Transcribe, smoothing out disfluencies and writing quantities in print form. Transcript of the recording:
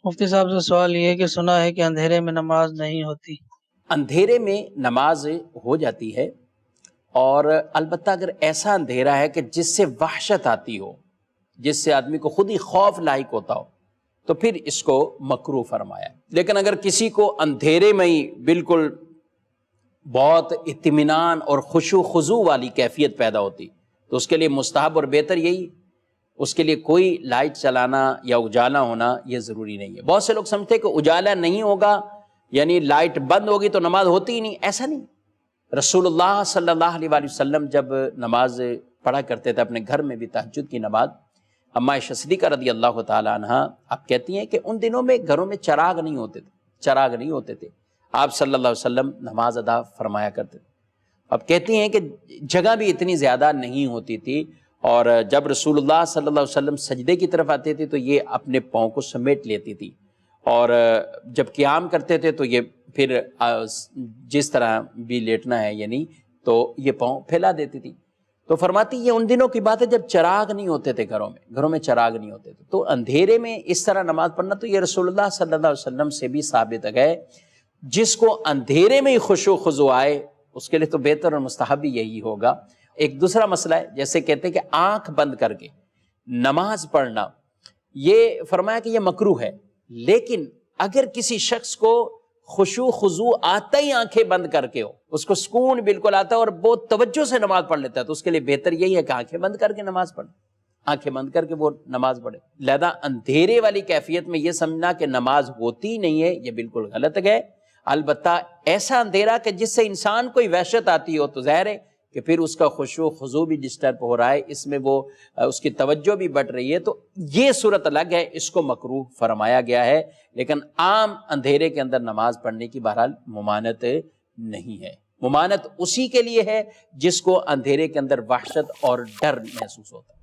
مفتی صاحب سے سوال یہ ہے کہ سنا ہے کہ اندھیرے میں نماز نہیں ہوتی۔ اندھیرے میں نماز ہو جاتی ہے، اور البتہ اگر ایسا اندھیرا ہے کہ جس سے وحشت آتی ہو، جس سے آدمی کو خود ہی خوف لاحق ہوتا ہو، تو پھر اس کو مکروہ فرمایا۔ لیکن اگر کسی کو اندھیرے میں ہی بالکل بہت اطمینان اور خشوع خضوع والی کیفیت پیدا ہوتی تو اس کے لیے مستحب اور بہتر یہی، اس کے لیے کوئی لائٹ چلانا یا اجالا ہونا یہ ضروری نہیں ہے۔ بہت سے لوگ سمجھتے کہ اجالا نہیں ہوگا یعنی لائٹ بند ہوگی تو نماز ہوتی ہی نہیں، ایسا نہیں۔ رسول اللہ صلی اللہ علیہ وآلہ وسلم جب نماز پڑھا کرتے تھے اپنے گھر میں بھی، تہجد کی نماز، اماں عائشہ صدیقہ رضی اللہ تعالی عنہ آپ کہتی ہیں کہ ان دنوں میں گھروں میں چراغ نہیں ہوتے تھے، آپ صلی اللہ علیہ وسلم نماز ادا فرمایا کرتے تھے۔ اب کہتی ہیں کہ جگہ بھی اتنی زیادہ نہیں ہوتی تھی، اور جب رسول اللہ صلی اللہ علیہ وسلم سجدے کی طرف آتے تھے تو یہ اپنے پاؤں کو سمیٹ لیتی تھی، اور جب قیام کرتے تھے تو یہ پھر جس طرح بھی لیٹنا ہے یعنی تو یہ پاؤں پھیلا دیتی تھی۔ تو فرماتی یہ ان دنوں کی بات ہے جب چراغ نہیں ہوتے تھے، گھروں میں چراغ نہیں ہوتے تھے، تو اندھیرے میں اس طرح نماز پڑھنا تو یہ رسول اللہ صلی اللہ علیہ وسلم سے بھی ثابت ہے۔ جس کو اندھیرے میں ہی خشوع خضوع آئے اس کے لیے تو بہتر اور مستحب بھی یہی ہوگا۔ ایک دوسرا مسئلہ ہے، جیسے کہتے ہیں کہ آنکھ بند کر کے نماز پڑھنا، یہ فرمایا کہ یہ مکروہ ہے، لیکن اگر کسی شخص کو خشوع خضوع آتا ہی آنکھیں بند کر کے ہو، اس کو سکون بالکل آتا ہے اور بہت توجہ سے نماز پڑھ لیتا ہے، تو اس کے لیے بہتر یہی ہے کہ آنکھیں بند کر کے نماز پڑھے، آنکھیں بند کر کے وہ نماز پڑھے۔ لہذا اندھیرے والی کیفیت میں یہ سمجھنا کہ نماز ہوتی نہیں ہے یہ بالکل غلط ہے۔ البتہ ایسا اندھیرا کہ جس سے انسان کوئی وحشت آتی ہو تو ظاہر ہے کہ پھر اس کا خشوع خضوع بھی ڈسٹرب ہو رہا ہے، اس میں وہ اس کی توجہ بھی بڑھ رہی ہے، تو یہ صورت الگ ہے، اس کو مکروہ فرمایا گیا ہے۔ لیکن عام اندھیرے کے اندر نماز پڑھنے کی بہرحال ممانعت نہیں ہے۔ ممانعت اسی کے لیے ہے جس کو اندھیرے کے اندر وحشت اور ڈر محسوس ہوتا ہے۔